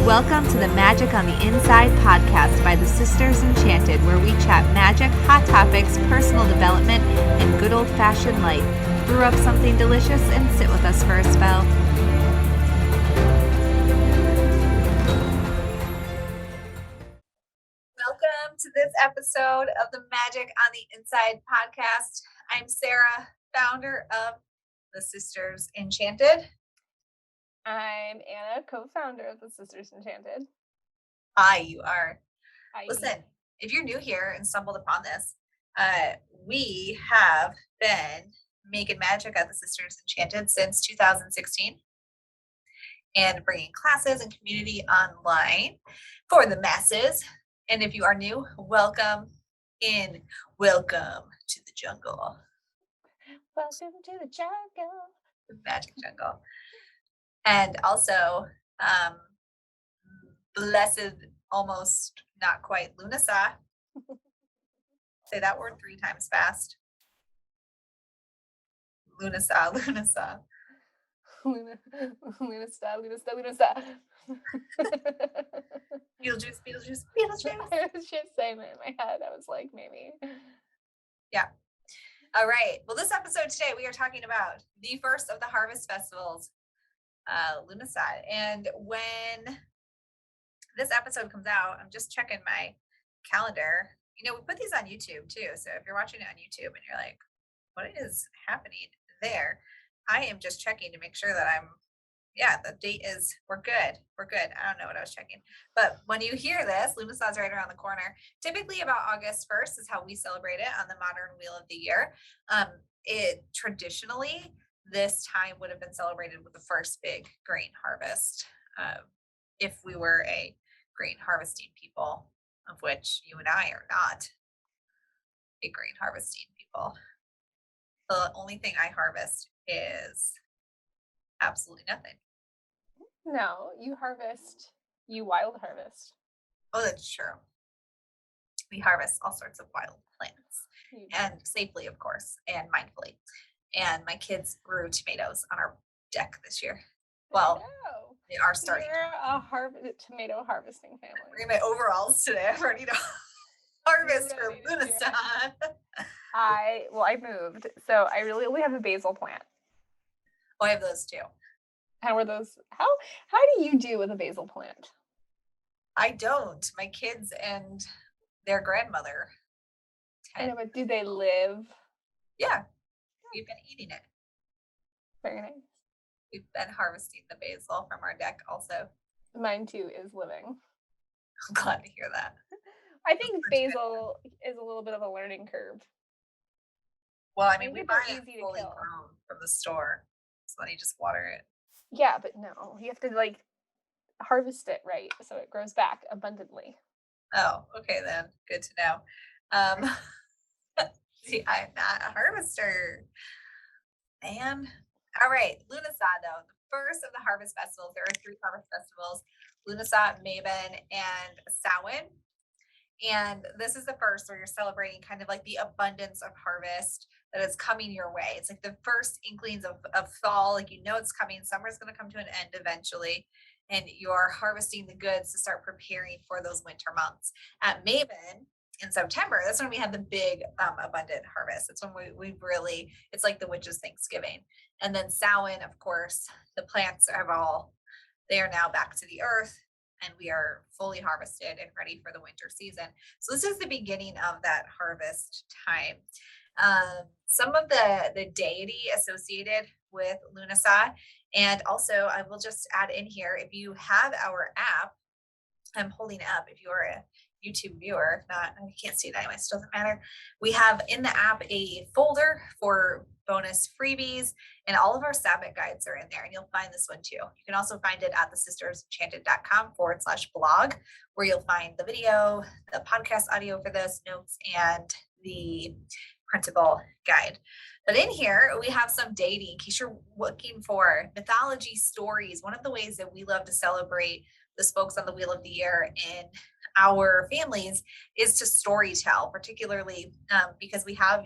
Welcome to the Magic on the Inside podcast by the Sisters Enchanted, where we chat magic, hot topics, personal development, and good old-fashioned life. Brew up something delicious and sit with us for a spell. Welcome to this episode of the Magic on the Inside podcast. I'm Sarah, founder of the Sisters Enchanted. I'm Anna, co-founder of the Sisters Enchanted. Hi, you are. Hi. Listen, if you're new here and stumbled upon this, we have been making magic at the Sisters Enchanted since 2016 and bringing classes and community online for the masses. And if you are new, welcome in. Welcome to the jungle. Welcome to the jungle. The magic jungle. And also, blessed, almost not quite, Lughnasadh. Say that word 3 times fast. Lughnasadh, Lughnasadh. Lughnasadh. Beetlejuice, Beetlejuice, Beetlejuice. I was just saying it in my head. I was like, maybe. Yeah. All right. Well, this episode today, we are talking about the first of the harvest festivals, Lughnasadh. And when this episode comes out, I'm just checking my calendar. You know, we put these on YouTube too. So if you're watching it on YouTube and you're like, what is happening there? I am just checking to make sure that the date is, we're good. We're good. I don't know what I was checking. But when you hear this, Lughnasadh's right around the corner. Typically about August 1st is how we celebrate it on the modern wheel of the year. It traditionally, this time would have been celebrated with the first big grain harvest. If we were a grain harvesting people, of which you and I are not a grain harvesting people. The only thing I harvest is absolutely nothing. No, you wild harvest. Oh, that's true. We harvest all sorts of wild plants and safely, of course, and mindfully. And my kids grew tomatoes on our deck this year. Well, they are starting. You're a tomato harvesting family. We're in my overalls today. I'm ready to harvest for Lughnasadh. I moved, so I really only have a basil plant. Oh, I have those too. How are those? How do you do with a basil plant? I don't. My kids and their grandmother. I know, but do they live? Yeah. We've been eating it. Very nice. We've been harvesting the basil from our deck also. Mine too is living. I'm glad to hear that. I think basil is a little bit of a learning curve. Well, I mean, we buy it fully grown from the store. So then you just water it. Yeah, but no, you have to harvest it right so it grows back abundantly. Oh, okay then. Good to know. See, I'm not a harvester. Man. All right, Lughnasadh though, the first of the harvest festivals. There are 3 harvest festivals: Lughnasadh, Mabon, and Samhain. And this is the first where you're celebrating kind of like the abundance of harvest that is coming your way. It's like the first inklings of fall, like it's coming. Summer's going to come to an end eventually, and you're harvesting the goods to start preparing for those winter months. At Mabon in September, that's when we have the big abundant harvest. It's when we really, it's like the witches' Thanksgiving. And then Samhain, of course, the plants they are now back to the earth, and we are fully harvested and ready for the winter season. So this is the beginning of that harvest time. Some of the deity associated with Lughnasadh, and also I will just add in here, if you have our app, I'm holding it up if you are a YouTube viewer. If not, I can't see it anyway, so it doesn't matter. We have in the app a folder for bonus freebies, and all of our Sabbath guides are in there, and you'll find this one too. You can also find it at thesistersenchanted.com/blog, where you'll find the video, the podcast audio for this, notes, and the printable guide. But in here, we have some deity in case you're looking for mythology stories. One of the ways that we love to celebrate the spokes on the wheel of the year in our families is to story tell, particularly because we have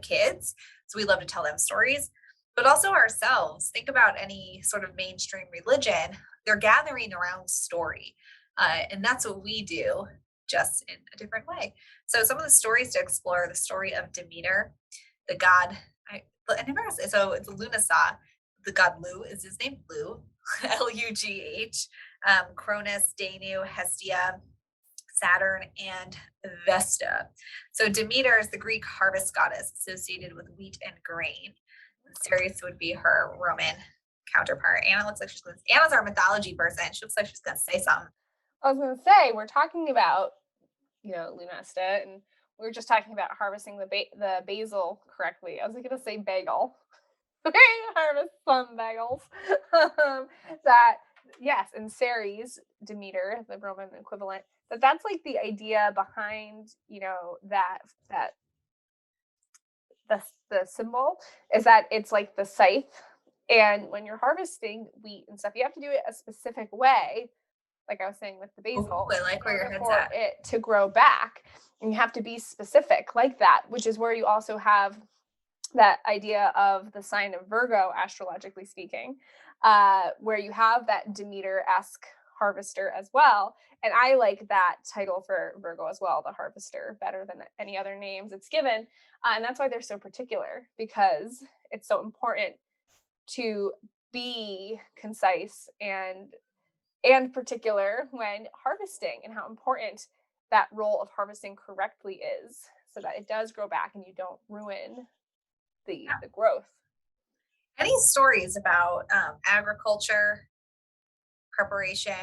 kids, so we love to tell them stories. but also ourselves. Think about any sort of mainstream religion, they're gathering around story. And that's what we do, just in a different way. So, some of the stories to explore the story of Demeter, the god. I never asked, so it's Lughnasadh, the god Lu is his name, Lu, Lugh, Cronus, Danu, Hestia, Saturn, and Vesta. So Demeter is the Greek harvest goddess associated with wheat and grain. And Ceres would be her Roman counterpart. Anna looks like Anna's our mythology person. She looks like she's gonna say something. I was gonna say we're talking about Lunesta, and we were just talking about harvesting the basil correctly. I was gonna say bagel. Okay, harvest some bagels. um, that yes, and Ceres, Demeter, the Roman equivalent. That's like the idea behind that the symbol is that it's like the scythe, and when you're harvesting wheat and stuff, you have to do it a specific way like I was saying with the Ooh, basil, I like in where your order head's for at. it to grow back. And you have to be specific like that, which is where you also have that idea of the sign of Virgo, astrologically speaking, where you have that Demeter esque harvester as well. And I like that title for Virgo as well, the harvester, better than any other names it's given. And that's why they're so particular because it's so important to be concise and particular when harvesting and how important that role of harvesting correctly is so that it does grow back and you don't ruin Yeah. the growth. Any stories about agriculture, preparation,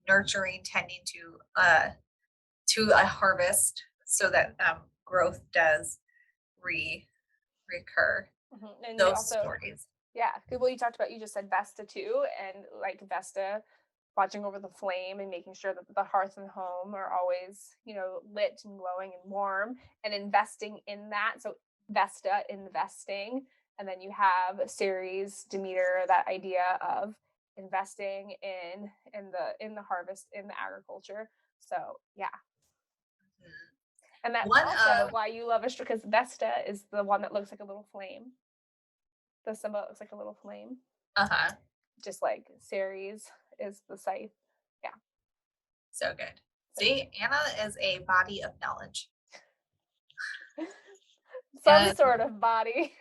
nurturing, tending to a harvest so that growth does re recur? And you Those also, stories. yeah, well, you talked about, you just said Vesta too, and like Vesta watching over the flame and making sure that the hearth and home are always, lit and glowing and warm and investing in that. So Vesta, investing. And then you have Ceres, Demeter, that idea of investing in the harvest, in the agriculture. So yeah. Mhm. And that's One also of why you love it because Vesta is the one that looks like a little flame. The symbol looks like a little flame, uh-huh, just like Ceres is the scythe. Yeah. so good. So good. See, Anna is a body of knowledge. Some And sort of body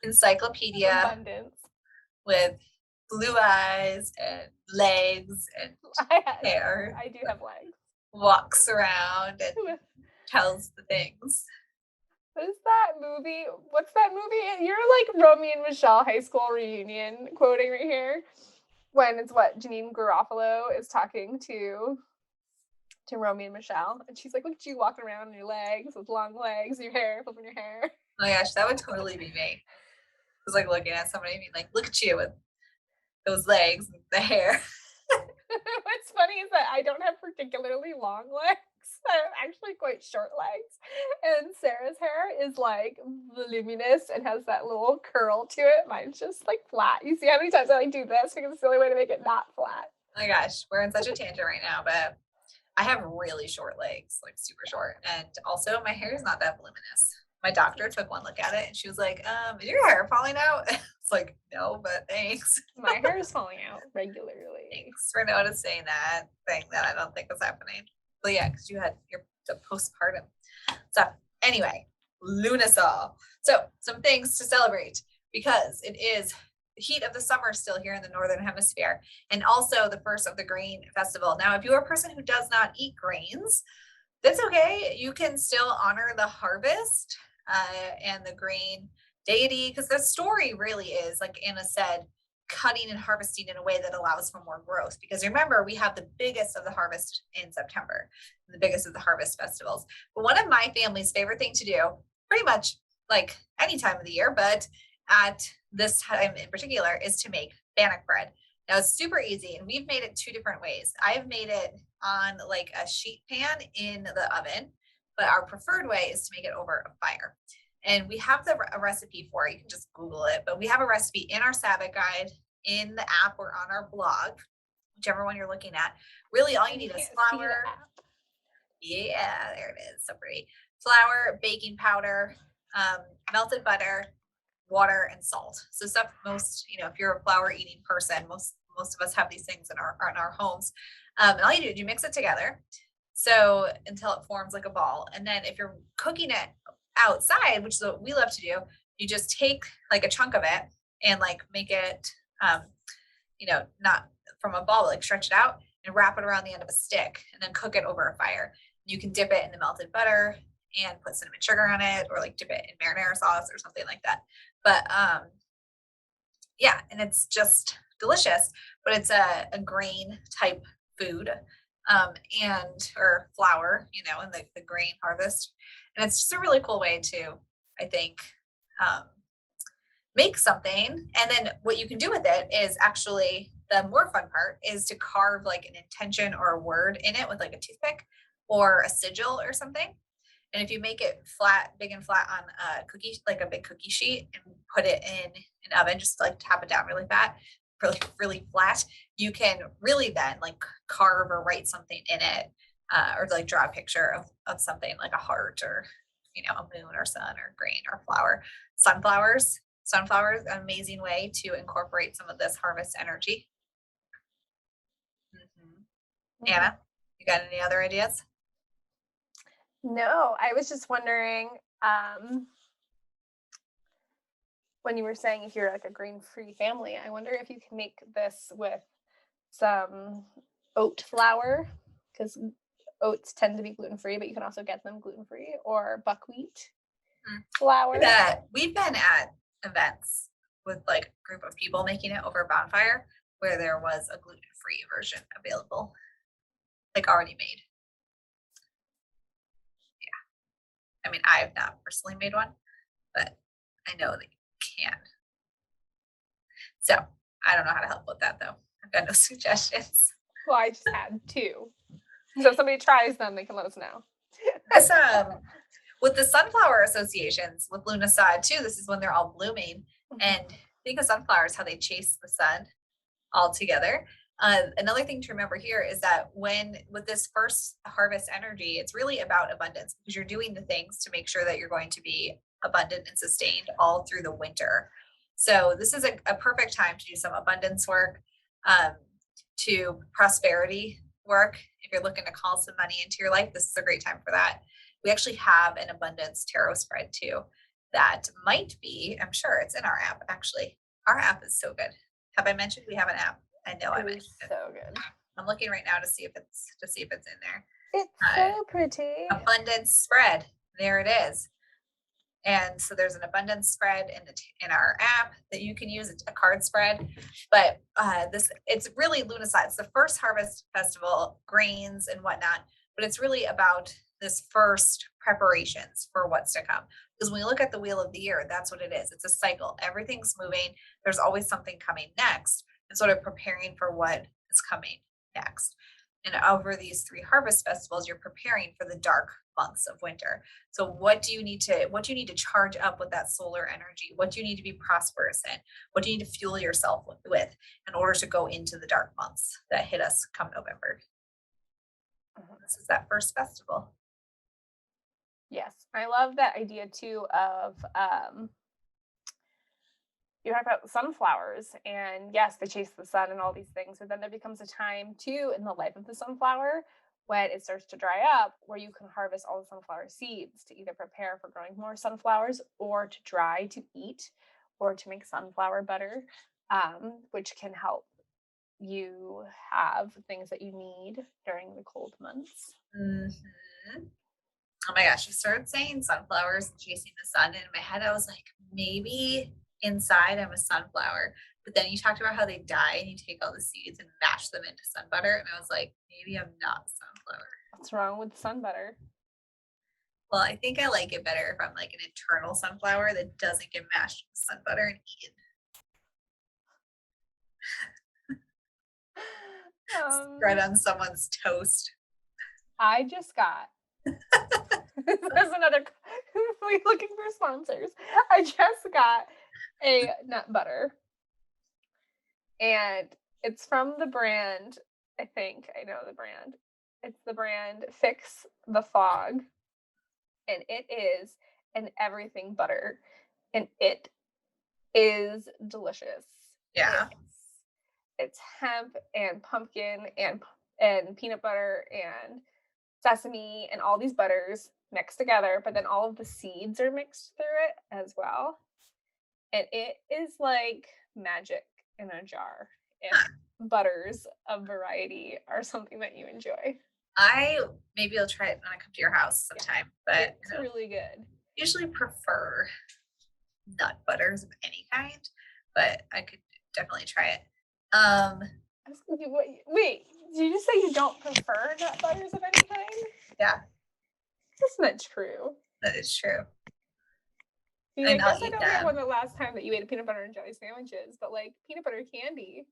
of encyclopedia abundance. with blue eyes and legs and hair I do that have legs. walks around and What tells the things. is that movie? What's that movie? You're like Romeo and Michelle high school reunion quoting right here. When it's what Janine Garofalo is talking to Romeo and Michelle, and she's like, "Look at you walking around on your legs with long legs, your hair, flipping your hair." Oh my gosh, that would totally be me. It's like looking at somebody and being like, look at you with those legs and the hair. What's funny is that I don't have particularly long legs. I have actually quite short legs. And Sarah's hair is like voluminous and has that little curl to it. Mine's just like flat. You see how many times I like do this because it's the only way to make it not flat. Oh my gosh, we're in such a tangent right now, but I have really short legs, like super short. And also my hair is not that voluminous. My doctor took one look at it and she was like, is your hair falling out? It's like, no, but thanks. My hair is falling out regularly. Thanks for noticing that thing that I don't think is happening. But yeah, because you had your the postpartum stuff. Anyway, Lunasaw. So some things to celebrate because it is the heat of the summer still here in the northern hemisphere, and also the first of the grain festival. Now, if you're a person who does not eat grains, that's okay. You can still honor the harvest and the grain deity because the story really is, like Anna said, cutting and harvesting in a way that allows for more growth. Because remember, we have the biggest of the harvest in September, the biggest of the harvest festivals. But one of my family's favorite thing to do, pretty much like any time of the year, but at this time in particular, is to make bannock bread. Now it's super easy, and we've made it two different ways. I've made it on like a sheet pan in the oven, but our preferred way is to make it over a fire. And we have a recipe for it. You can just Google it, but we have a recipe in our Sabbath guide, in the app, or on our blog, whichever one you're looking at. Really, all you And you need is can't see the flour. app. Yeah, there it is. So pretty. Flour, baking powder, melted butter, water, and salt. So stuff most, if you're a flour eating person, most of us have these things in our homes. And all you do is you mix it together. So until it forms like a ball. And then if you're cooking it outside, which is what we love to do, you just take like a chunk of it and like make it um, not from a ball, but like stretch it out and wrap it around the end of a stick and then cook it over a fire. You can dip it in the melted butter and put cinnamon sugar on it or like dip it in marinara sauce or something like that. But yeah, and it's just delicious, but it's a grain type food and or flour, in the grain harvest. And it's just a really cool way to, I think, um, make something. And then what you can do with it is actually the more fun part is to carve like an intention or a word in it with like a toothpick or a sigil or something. And if you make it flat, big and flat on a cookie, like a big cookie sheet, and put it in an oven, just like tap it down really fat, really, really flat, you can really then like carve or write something in it, or like draw a picture of something like a heart or, a moon or sun or grain or flower. Sunflowers, an amazing way to incorporate some of this harvest energy. Mhm. Mhm. Anna, you got any other ideas? No, I was just wondering, um, when you were saying if you're like a grain-free family, I wonder if you can make this with some oat flour, because oats tend to be gluten-free, but you can also get them gluten-free, or buckwheat Mm. flour. That we've been at events with like a group of people making it over a bonfire where there was a gluten-free version available, like already made. I mean, I have not personally made one, but I know that you can. So I don't know how to help with that though. I've got no suggestions. Well, I just had 2. So if somebody tries them, they can let us know. This with the sunflower associations with Lughnasadh too, this is when they're all blooming. Mhm. And think of sunflowers, how they chase the sun all together. Another thing to remember here is that when with this first harvest energy, it's really about abundance because you're doing the things to make sure that you're going to be abundant and sustained all through the winter. So this is a perfect time to do some abundance work, um, to prosperity work. If you're looking to call some money into your life, this is a great time for that. We actually have an abundance tarot spread too that might be, I'm sure it's in our app actually. Our app is so good. Have I mentioned we have an app? I know I It is mentioned it. so good. I'm looking right now to see if it's in there. It's Uh, so pretty. abundance spread. There it is. And so there's an abundance spread in our app that you can use. It's a card spread, but this it's really Lughnasadh. It's the first harvest festival, grains and whatnot, but it's really about this first preparations for what's to come. Because when we look at the wheel of the year, that's what it is. It's a cycle. Everything's moving. There's always something coming next, and sort of preparing for what is coming next. And over these 3 harvest festivals, you're preparing for the dark months of winter. So what do you need to charge up with that solar energy? What do you need to be prosperous in? What do you need to fuel yourself with in order to go into the dark months that hit us come November? Mhm. This is that first festival. Yes, I love that idea too of, you talk about sunflowers, and yes, they chase the sun and all these things, but then there becomes a time too in the life of the sunflower when it starts to dry up where you can harvest all the sunflower seeds to either prepare for growing more sunflowers or to dry to eat or to make sunflower butter, which can help you have things that you need during the cold months. Mhm. Oh my gosh, you started saying sunflowers and chasing the sun, and in my head I was like, maybe inside I'm a sunflower. But then you talked about how they die and you take all the seeds and mash them into sun butter, and I was like, maybe I'm not a sunflower. What's wrong with sun butter? Well, I think I like it better if I'm like an eternal sunflower that doesn't get mashed with sun butter and eaten. Spread Um, on someone's toast. I just got there's another we looking for sponsors. I just got a nut butter and it's from the brand, I think I know the brand. It's the brand Fix the Fog and it is an everything butter and it is delicious. Yeah. It's it's hemp and pumpkin and peanut butter and sesame and all these butters mixed together, but then all of the seeds are mixed through it as well. And it is like magic in a jar if Huh. butters of variety are something that you enjoy. I maybe I'll try it when I come to your house Yeah, sometime, but it's I don't really good. usually prefer nut butters of any kind, but I could definitely try it. Um, I was thinking, wait, did you just say you don't prefer nut butters of any kind? yeah, That's not true. that is true. I mean, I And I'll guess I eat don't know when them. the last time that you ate a peanut butter and jelly sandwiches, but like peanut butter candy.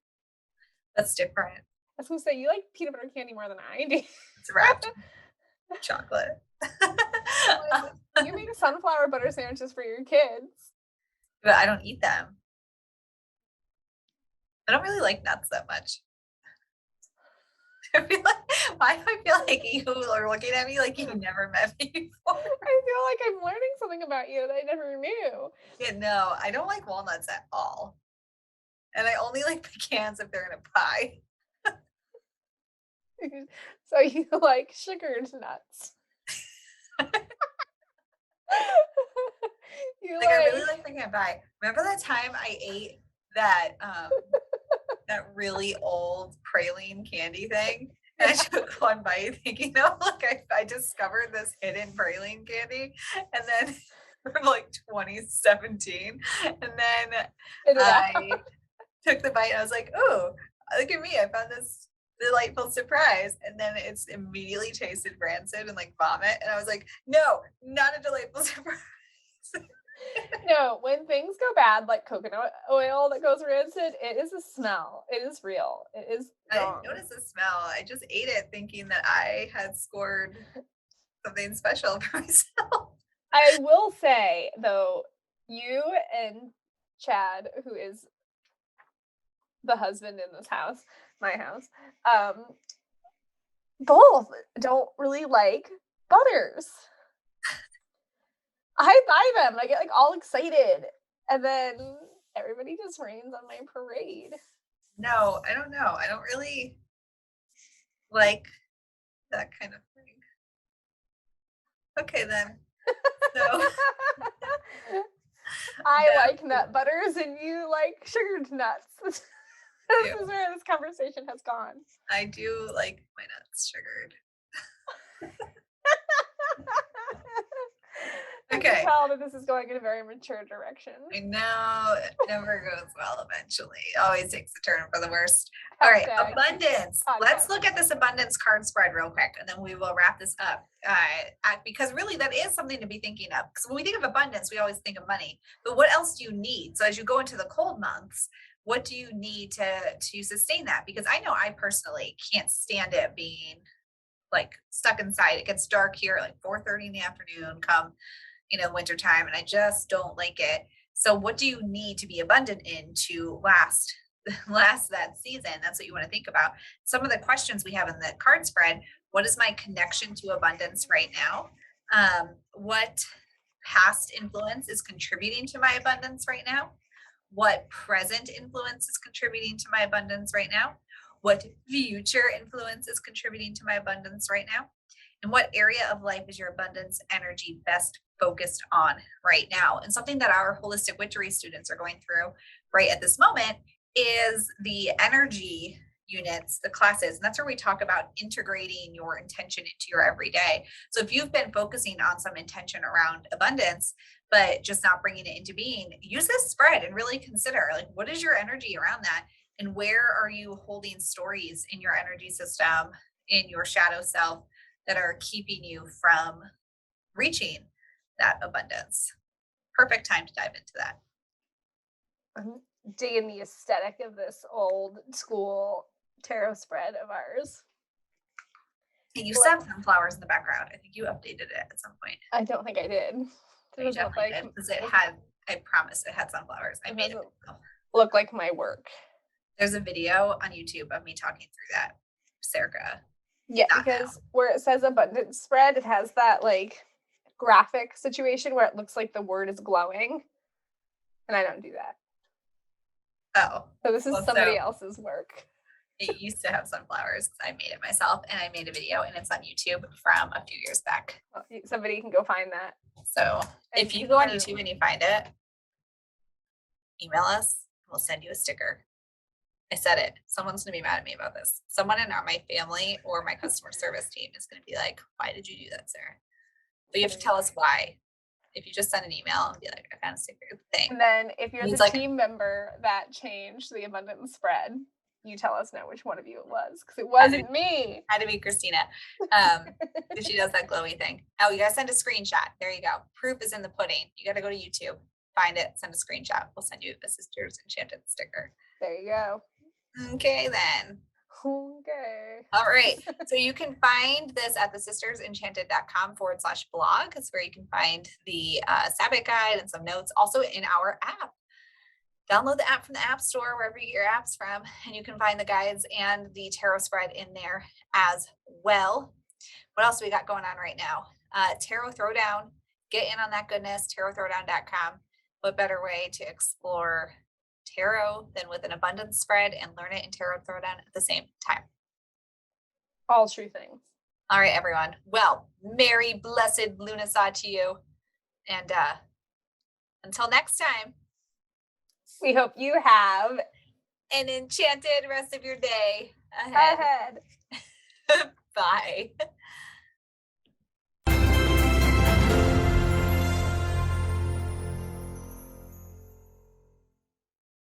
That's different. I was gonna say you like peanut butter candy more than I do. It's wrapped in chocolate. Like, you made sunflower butter sandwiches for your kids. But I don't eat them. I don't really like nuts that much. I feel like why do I feel like you are looking at me like you never met me before? I feel like I'm learning something about you that I never knew. Yeah, no, I don't like walnuts at all. And I only like pecans if they're in a pie. So you like sugared nuts. You Like I really like like pecan pie. Remember that time I ate that that really old praline candy thing? And I yeah. took one bite thinking, oh look, I discovered this hidden praline candy. And then from like 2017. And then Spit it out. I took the bite and I was like, oh, look at me. I found this delightful surprise. And then it's immediately tasted rancid and like vomit. And I was like, no, not a delightful surprise. No, when things go bad, like coconut oil that goes rancid, it is a smell. It is real. It is I didn't wrong. notice the smell. I just ate it thinking that I had scored something special for myself. I will say though, you and Chad, who is the husband in this house, my house, both don't really like butters. I buy them. I get like all excited, and then everybody just rains on my parade. No, I don't know. I don't really like that kind of thing. Okay, then. So I that like nut butters, and you like sugared nuts. This too. is where this conversation has gone. I do like my nuts sugared. I can Okay. tell that this is going in a very mature direction. I know it never goes well eventually. Always takes a turn for the worst. All right, Hashtag abundance. Let's podcast. look at this abundance card spread real quick and then we will wrap this up. Because really that is something to be thinking of. Because when we think of abundance, we always think of money. But what else do you need? So as you go into the cold months, what do you need to sustain that? Because I know I personally can't stand it being like stuck inside. It gets dark here at like 4:30 in the afternoon come wintertime, and I just don't like it. So what do you need to be abundant in to last that season? That's what you want to think about. Some of the questions we have in the card spread: what is my connection to abundance right now? What past influence is contributing to my abundance right now? What present influence is contributing to my abundance right now? What future influence is contributing to my abundance right now? And what area of life is your abundance energy best focused on right now? And something that our holistic witchery students are going through right at this moment is the energy units, the classes. And that's where we talk about integrating your intention into your everyday. So if you've been focusing on some intention around abundance, but just not bringing it into being, use this spread and really consider like, what is your energy around that? And where are you holding stories in your energy system, in your shadow self, that are keeping you from reaching that abundance? Perfect time to dive into that. I'm digging the aesthetic of this old school tarot spread of ours. And you Like, saw sunflowers in the background. I think you updated it at some point. I don't think I did. It You doesn't look definitely like did because it had, I promise it had sunflowers. I it made it doesn't myself. look like my work. There's a video on YouTube of me talking through that. Circa. Yeah, Not now. because where it says abundance spread, it has that like graphic situation where it looks like the word is glowing. And I don't do that. Oh, So this is well, somebody so else's work. it used to have sunflowers because I made it myself and I made a video and it's on YouTube from a few years back. Well, somebody can go find that. So And if you go on or- YouTube and you find it, email us. We'll send you a sticker. I said it. Someone's gonna be mad at me about this. Someone in my family or my customer service team is gonna be like, "Why did you do that, Sarah?" But you have to tell us why. If you just send an email and be like, "I found a sticker thing," And then if you're He's the like- team member that changed the abundance spread, you tell us now which one of you it was, because it wasn't me. had to be Christina. If she does that glowy thing. Oh, you gotta send a screenshot. There you go. Proof is in the pudding. You gotta go to YouTube, find it, send a screenshot. We'll send you a Sisters Enchanted sticker. There you go. Okay, then. Okay. All right. So you can find this at thesistersenchanted.com/blog. It's where you can find the Sabbath guide and some notes. Also in our app. Download the app from the App Store, wherever you get your apps from, and you can find the guides and the tarot spread in there as well. What else we got going on right now? Tarot Throwdown. Get in on that goodness, tarotthrowdown.com. What better way to explore tarot than with an abundance spread and learn it in Tarot Throwdown at the same time? All true things. All right, everyone. Well, Merry blessed Lughnasadh to you. And until next time, We hope you have an enchanted rest of your day ahead. Bye.